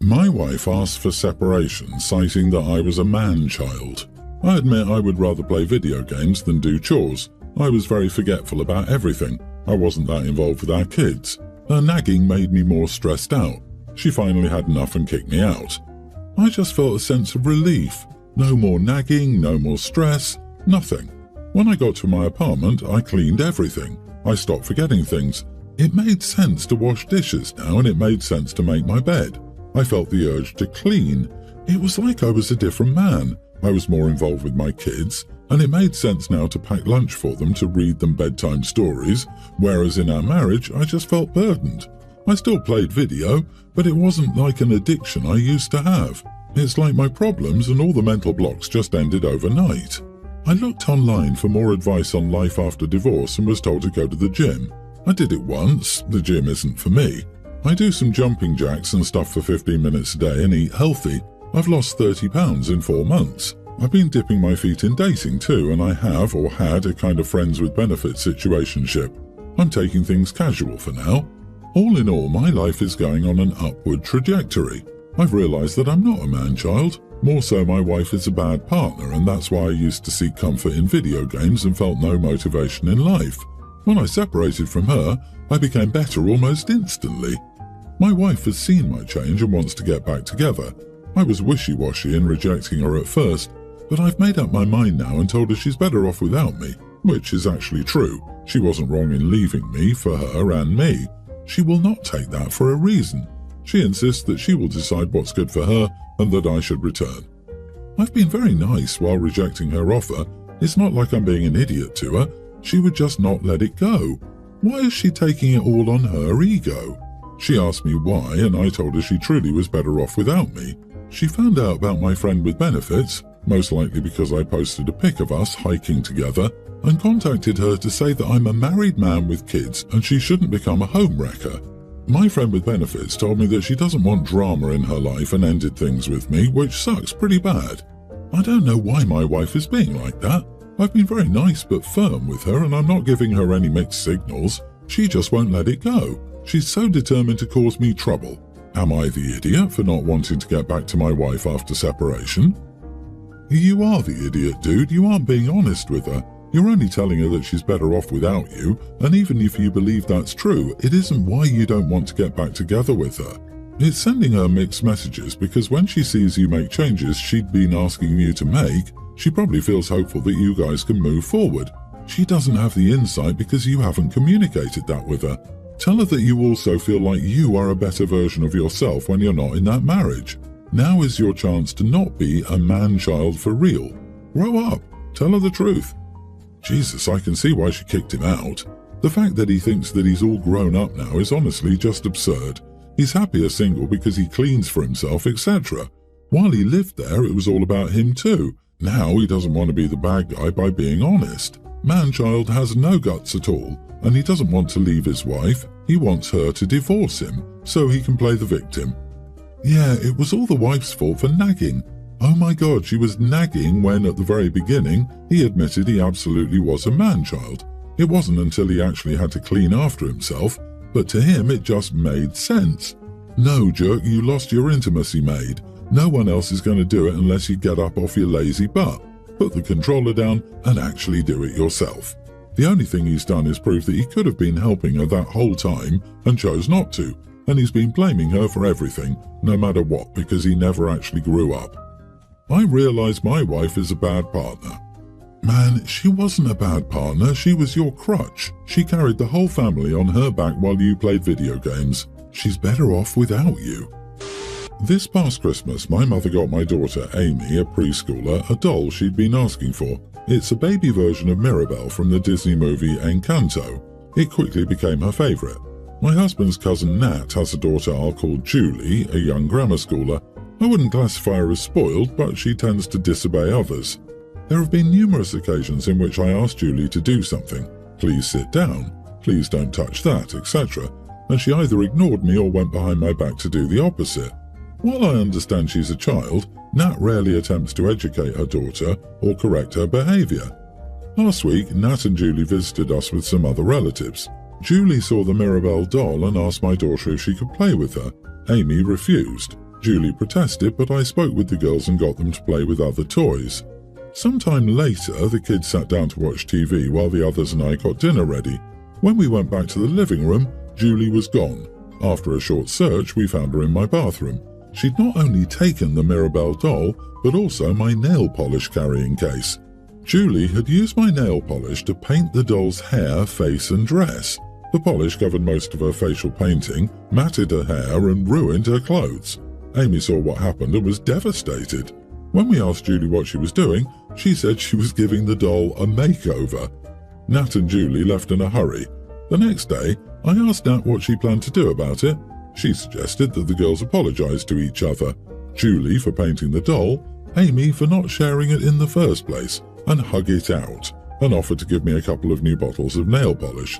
My wife asked for separation, citing that I was a man-child. I admit I would rather play video games than do chores. I was very forgetful about everything. I wasn't that involved with our kids. Her nagging made me more stressed out. She finally had enough and kicked me out. I just felt a sense of relief. No more nagging, no more stress, nothing. When I got to my apartment, I cleaned everything. I stopped forgetting things. It made sense to wash dishes now, and it made sense to make my bed. I felt the urge to clean. It was like I was a different man. I was more involved with my kids, and it made sense now to pack lunch for them, to read them bedtime stories, whereas in our marriage I just felt burdened. I still played video, but it wasn't like an addiction I used to have. It's like my problems and all the mental blocks just ended overnight. I looked online for more advice on life after divorce and was told to go to the gym. I did it once. The gym isn't for me. I do some jumping jacks and stuff for 15 minutes a day and eat healthy. I've lost 30 pounds in 4 months. I've been dipping my feet in dating too, and I have or had a kind of friends with benefits situationship. I'm taking things casual for now. All in all, my life is going on an upward trajectory. I've realised that I'm not a man-child. More so, my wife is a bad partner, and that's why I used to seek comfort in video games and felt no motivation in life. When I separated from her, I became better almost instantly. My wife has seen my change and wants to get back together. I was wishy-washy in rejecting her at first, but I've made up my mind now and told her she's better off without me, which is actually true. She wasn't wrong in leaving me for her and me. She will not take that for a reason. She insists that she will decide what's good for her and that I should return. I've been very nice while rejecting her offer. It's not like I'm being an idiot to her. She would just not let it go. Why is she taking it all on her ego? She asked me why, and I told her she truly was better off without me. She found out about my friend with benefits, most likely because I posted a pic of us hiking together, and contacted her to say that I'm a married man with kids and she shouldn't become a homewrecker. My friend with benefits told me that she doesn't want drama in her life and ended things with me, which sucks pretty bad. I don't know why my wife is being like that. I've been very nice but firm with her, and I'm not giving her any mixed signals. She just won't let it go. She's so determined to cause me trouble. Am I the idiot for not wanting to get back to my wife after separation? You are the idiot, dude. You aren't being honest with her. You're only telling her that she's better off without you, and even if you believe that's true, it isn't why you don't want to get back together with her. It's sending her mixed messages because when she sees you make changes she'd been asking you to make, she probably feels hopeful that you guys can move forward. She doesn't have the insight because you haven't communicated that with her. Tell her that you also feel like you are a better version of yourself when you're not in that marriage. Now is your chance to not be a man-child for real. Grow up. Tell her the truth. Jesus, I can see why she kicked him out. The fact that he thinks that he's all grown up now is honestly just absurd. He's happier single because he cleans for himself, etc. While he lived there, it was all about him too. Now he doesn't want to be the bad guy by being honest. Man-child has no guts at all, and he doesn't want to leave his wife. He wants her to divorce him, so he can play the victim. Yeah, it was all the wife's fault for nagging. Oh my God, she was nagging when, at the very beginning, he admitted he absolutely was a man-child. It wasn't until he actually had to clean after himself, but to him it just made sense. No, jerk, you lost your intimacy maid. No one else is going to do it unless you get up off your lazy butt, put the controller down, and actually do it yourself. The only thing he's done is prove that he could have been helping her that whole time and chose not to, and he's been blaming her for everything, no matter what, because he never actually grew up. I realize my wife is a bad partner. Man, she wasn't a bad partner, she was your crutch. She carried the whole family on her back while you played video games. She's better off without you. This past Christmas, my mother got my daughter, Amy, a preschooler, a doll she'd been asking for. It's a baby version of Mirabelle from the Disney movie Encanto. It quickly became her favourite. My husband's cousin Nat has a daughter I'll call Julie, a young grammar schooler. I wouldn't classify her as spoiled, but she tends to disobey others. There have been numerous occasions in which I asked Julie to do something. Please sit down, please don't touch that, etc. And she either ignored me or went behind my back to do the opposite. While I understand she's a child, Nat rarely attempts to educate her daughter or correct her behaviour. Last week, Nat and Julie visited us with some other relatives. Julie saw the Mirabelle doll and asked my daughter if she could play with her. Amy refused. Julie protested, but I spoke with the girls and got them to play with other toys. Sometime later, the kids sat down to watch TV while the others and I got dinner ready. When we went back to the living room, Julie was gone. After a short search, we found her in my bathroom. She'd not only taken the Mirabelle doll, but also my nail polish carrying case. Julie had used my nail polish to paint the doll's hair, face and dress. The polish covered most of her facial painting, matted her hair and ruined her clothes. Amy saw what happened and was devastated. When we asked Julie what she was doing, she said she was giving the doll a makeover. Nat and Julie left in a hurry. The next day, I asked Nat what she planned to do about it. She suggested that the girls apologise to each other. Julie for painting the doll, Amy for not sharing it in the first place, and hug it out, and offered to give me a couple of new bottles of nail polish.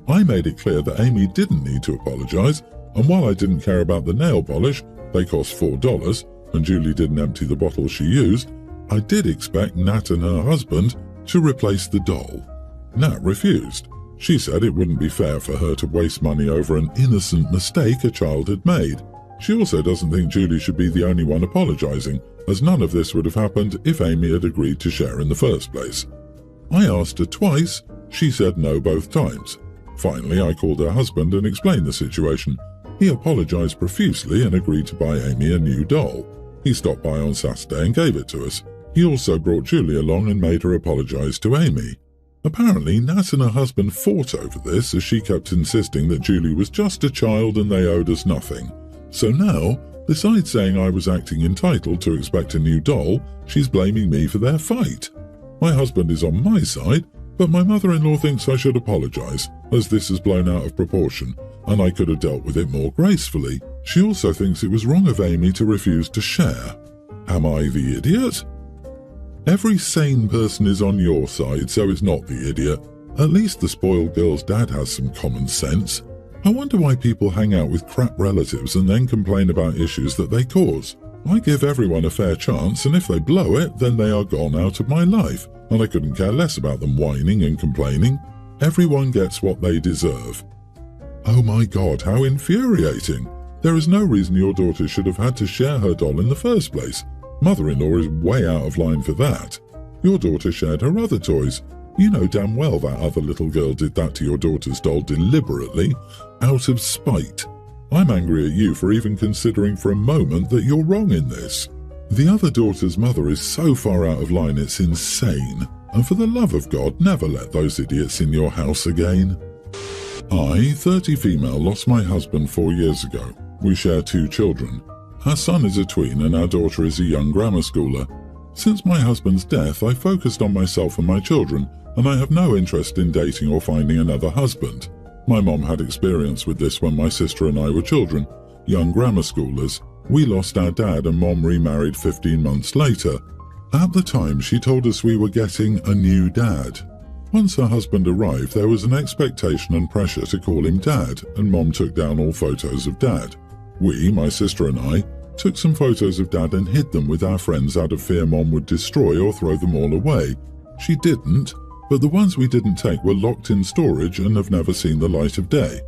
I made it clear that Amy didn't need to apologise, and while I didn't care about the nail polish, they cost $4, and Julie didn't empty the bottles she used, I did expect Nat and her husband to replace the doll. Nat refused. She said it wouldn't be fair for her to waste money over an innocent mistake a child had made. She also doesn't think Julie should be the only one apologising, as none of this would have happened if Amy had agreed to share in the first place. I asked her twice, she said no both times. Finally, I called her husband and explained the situation. He apologised profusely and agreed to buy Amy a new doll. He stopped by on Saturday and gave it to us. He also brought Julie along and made her apologise to Amy. Apparently, Nat and her husband fought over this as she kept insisting that Julie was just a child and they owed us nothing. So now, besides saying I was acting entitled to expect a new doll, she's blaming me for their fight. My husband is on my side, but my mother-in-law thinks I should apologise, as this is blown out of proportion, and I could have dealt with it more gracefully. She also thinks it was wrong of Amy to refuse to share. Am I the idiot? Every sane person is on your side, so it's not the idiot. At least the spoiled girl's dad has some common sense. I wonder why people hang out with crap relatives and then complain about issues that they cause. I give everyone a fair chance, and if they blow it, then they are gone out of my life, and I couldn't care less about them whining and complaining. Everyone gets what they deserve. Oh my God, how infuriating. There is no reason your daughter should have had to share her doll in the first place. Mother-in-law is way out of line for that. Your daughter shared her other toys. You know damn well that other little girl did that to your daughter's doll deliberately, out of spite. I'm angry at you for even considering for a moment that you're wrong in this. The other daughter's mother is so far out of line it's insane. And for the love of God, never let those idiots in your house again. I, 30 female, lost my husband 4 years ago. We share 2 children. Our son is a tween and our daughter is a young grammar schooler. Since my husband's death, I focused on myself and my children, and I have no interest in dating or finding another husband. My mom had experience with this when my sister and I were children, young grammar schoolers. We lost our dad and mom remarried 15 months later. At the time, she told us we were getting a new dad. Once her husband arrived, there was an expectation and pressure to call him Dad, and Mom took down all photos of Dad. We, my sister and I, took some photos of Dad and hid them with our friends out of fear Mom would destroy or throw them all away. She didn't, but the ones we didn't take were locked in storage and have never seen the light of day.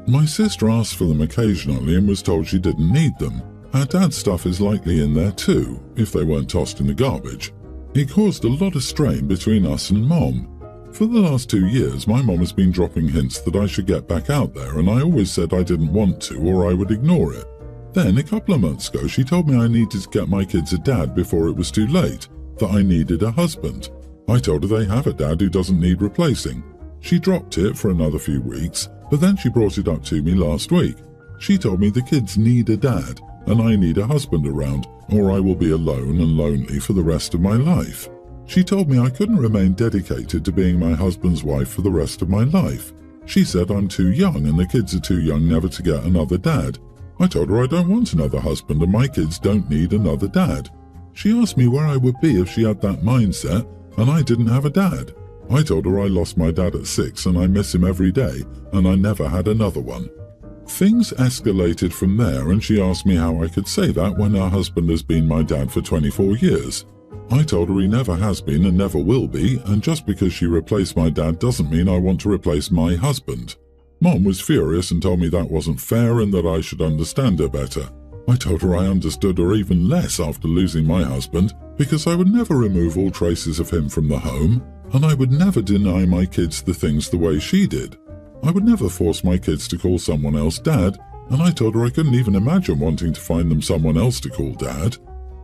My sister asked for them occasionally and was told she didn't need them. Our dad's stuff is likely in there too, if they weren't tossed in the garbage. It caused a lot of strain between us and Mom. For the last 2 years, my mom has been dropping hints that I should get back out there, and I always said I didn't want to or I would ignore it. Then, a couple of months ago, she told me I needed to get my kids a dad before it was too late, that I needed a husband. I told her they have a dad who doesn't need replacing. She dropped it for another few weeks, but then she brought it up to me last week. She told me the kids need a dad, and I need a husband around, or I will be alone and lonely for the rest of my life. She told me I couldn't remain dedicated to being my husband's wife for the rest of my life. She said I'm too young and the kids are too young never to get another dad. I told her I don't want another husband and my kids don't need another dad. She asked me where I would be if she had that mindset and I didn't have a dad. I told her I lost my dad at 6 and I miss him every day and I never had another one. Things escalated from there and she asked me how I could say that when her husband has been my dad for 24 years. I told her he never has been and never will be, and just because she replaced my dad doesn't mean I want to replace my husband. Mom was furious and told me that wasn't fair and that I should understand her better. I told her I understood her even less after losing my husband, because I would never remove all traces of him from the home, and I would never deny my kids the things the way she did. I would never force my kids to call someone else dad, and I told her I couldn't even imagine wanting to find them someone else to call dad.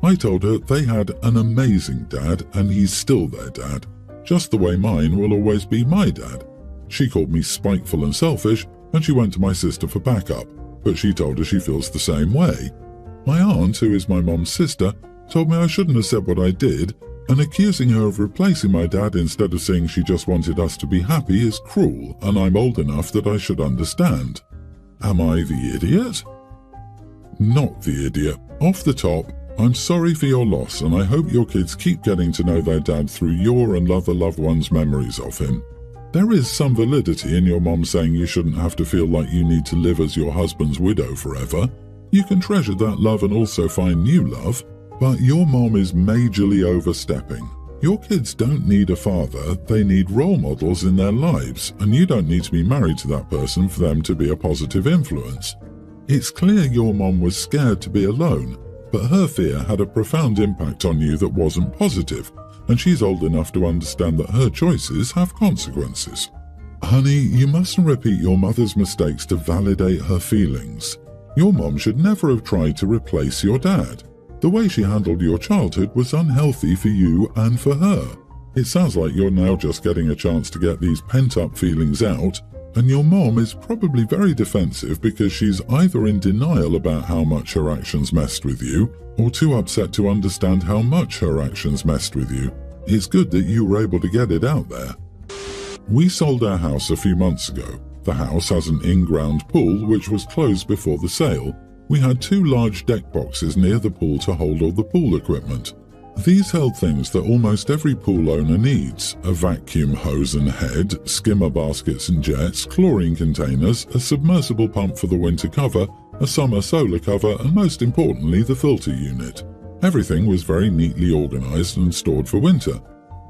I told her they had an amazing dad, and he's still their dad, just the way mine will always be my dad. She called me spiteful and selfish, and she went to my sister for backup, but she told her she feels the same way. My aunt, who is my mom's sister, told me I shouldn't have said what I did, and accusing her of replacing my dad instead of saying she just wanted us to be happy is cruel, and I'm old enough that I should understand. Am I the idiot? Not the idiot. Off the top, I'm sorry for your loss, and I hope your kids keep getting to know their dad through your and other loved ones' memories of him. There is some validity in your mom saying you shouldn't have to feel like you need to live as your husband's widow forever. You can treasure that love and also find new love, but your mom is majorly overstepping. Your kids don't need a father, they need role models in their lives, and you don't need to be married to that person for them to be a positive influence. It's clear your mom was scared to be alone, but her fear had a profound impact on you that wasn't positive, and she's old enough to understand that her choices have consequences. Honey, you mustn't repeat your mother's mistakes to validate her feelings. Your mom should never have tried to replace your dad. The way she handled your childhood was unhealthy for you and for her. It sounds like you're now just getting a chance to get these pent-up feelings out, and your mom is probably very defensive because she's either in denial about how much her actions messed with you, or too upset to understand how much her actions messed with you. It's good that you were able to get it out there. We sold our house a few months ago. The house has an in-ground pool which was closed before the sale. We had 2 large deck boxes near the pool to hold all the pool equipment. These held things that almost every pool owner needs: a vacuum hose and head, skimmer baskets and jets, chlorine containers, a submersible pump for the winter cover, a summer solar cover, and most importantly, the filter unit. Everything was very neatly organized and stored for winter.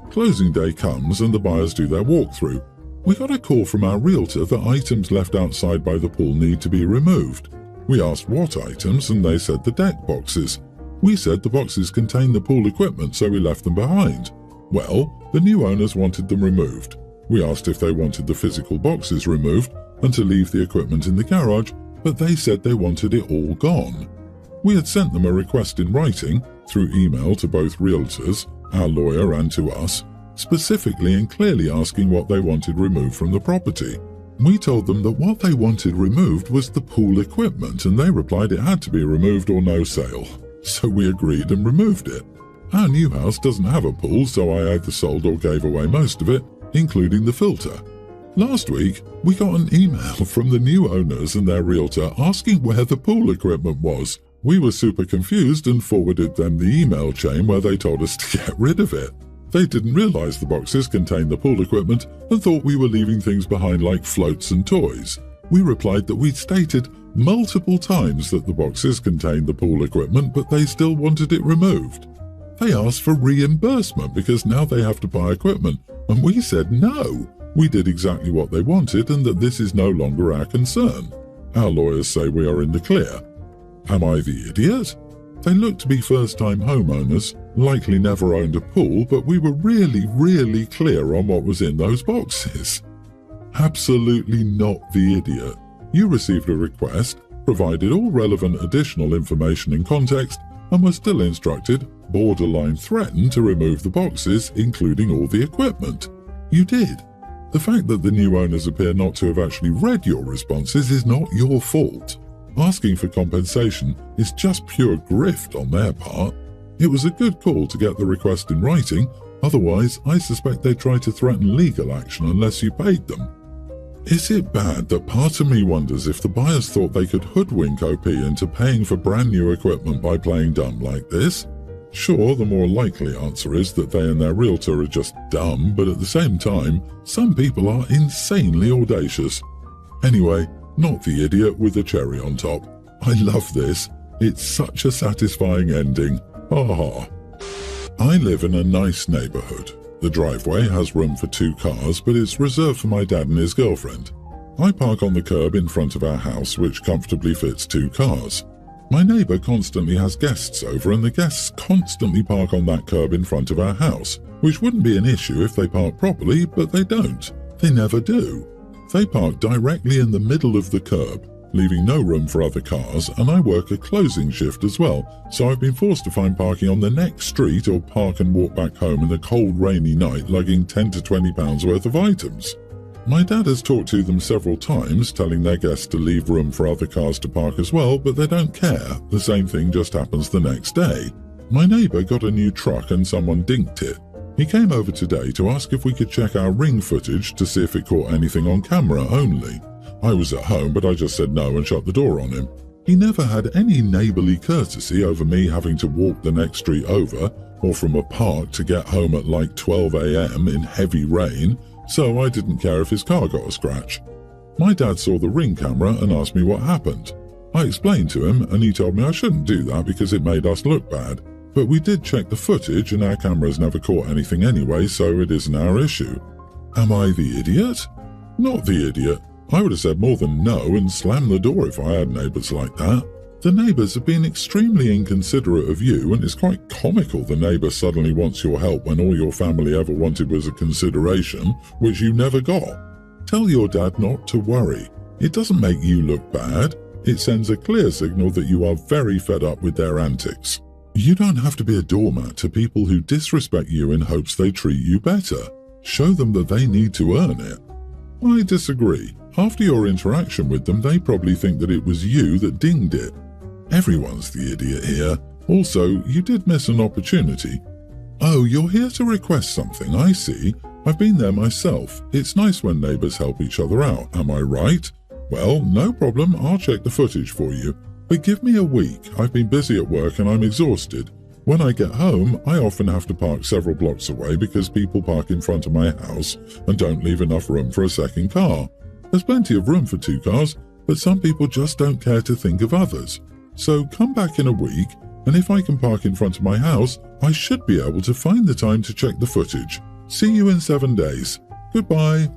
Closing day comes and the buyers do their walkthrough. We got a call from our realtor that items left outside by the pool need to be removed. We asked what items, and they said the deck boxes. We said the boxes contained the pool equipment, so we left them behind. Well, the new owners wanted them removed. We asked if they wanted the physical boxes removed and to leave the equipment in the garage, but they said they wanted it all gone. We had sent them a request in writing, through email to both realtors, our lawyer and to us, specifically and clearly asking what they wanted removed from the property. We told them that what they wanted removed was the pool equipment, and they replied it had to be removed or no sale. So we agreed and removed it. Our new house doesn't have a pool, so I either sold or gave away most of it, including the filter. Last week, we got an email from the new owners and their realtor asking where the pool equipment was. We were super confused and forwarded them the email chain where they told us to get rid of it. They didn't realize the boxes contained the pool equipment and thought we were leaving things behind like floats and toys. We replied that we'd stated multiple times that the boxes contained the pool equipment, but they still wanted it removed. They asked for reimbursement because now they have to buy equipment, and we said no. We did exactly what they wanted and that this is no longer our concern. Our lawyers say we are in the clear. Am I the idiot? They look to be first-time homeowners, likely never owned a pool, but we were really clear on what was in those boxes. Absolutely not the idiot. You received a request, provided all relevant additional information in context, and were still instructed, borderline threatened, to remove the boxes, including all the equipment. You did. The fact that the new owners appear not to have actually read your responses is not your fault. Asking for compensation is just pure grift on their part. It was a good call to get the request in writing, otherwise I suspect they'd try to threaten legal action unless you paid them. Is it bad that part of me wonders if the buyers thought they could hoodwink OP into paying for brand new equipment by playing dumb like this? Sure, the more likely answer is that they and their realtor are just dumb, but at the same time, some people are insanely audacious. Anyway, not the idiot with the cherry on top. I love this. It's such a satisfying ending. Ha ha. I live in a nice neighborhood. The driveway has room for 2 cars, but it's reserved for my dad and his girlfriend. I park on the curb in front of our house, which comfortably fits 2 cars. My neighbour constantly has guests over and the guests constantly park on that curb in front of our house, which wouldn't be an issue if they park properly, but they don't. They never do. They park directly in the middle of the curb, leaving no room for other cars, and I work a closing shift as well, so I've been forced to find parking on the next street or park and walk back home in a cold rainy night lugging 10 to 20 pounds worth of items. My dad has talked to them several times, telling their guests to leave room for other cars to park as well, but they don't care. The same thing just happens the next day. My neighbour got a new truck and someone dinked it. He came over today to ask if we could check our Ring footage to see if it caught anything on camera only. I was at home, but I just said no and shut the door on him. He never had any neighbourly courtesy over me having to walk the next street over, or from a park to get home at like 12 AM in heavy rain, so I didn't care if his car got a scratch. My dad saw the Ring camera and asked me what happened. I explained to him and he told me I shouldn't do that because it made us look bad. But we did check the footage and our cameras never caught anything anyway, so it isn't our issue. Am I the idiot? Not the idiot. I would have said more than no and slammed the door if I had neighbours like that. The neighbours have been extremely inconsiderate of you, and it's quite comical the neighbour suddenly wants your help when all your family ever wanted was a consideration, which you never got. Tell your dad not to worry. It doesn't make you look bad. It sends a clear signal that you are very fed up with their antics. You don't have to be a doormat to people who disrespect you in hopes they treat you better. Show them that they need to earn it. I disagree. After your interaction with them, they probably think that it was you that dinged it. Everyone's the idiot here. Also, you did miss an opportunity. Oh, you're here to request something, I see. I've been there myself. It's nice when neighbours help each other out, am I right? Well, no problem, I'll check the footage for you. But give me a week. I've been busy at work and I'm exhausted. When I get home, I often have to park several blocks away because people park in front of my house and don't leave enough room for a second car. There's plenty of room for 2 cars, but some people just don't care to think of others. So come back in a week, and if I can park in front of my house, I should be able to find the time to check the footage. See you in 7 days. Goodbye.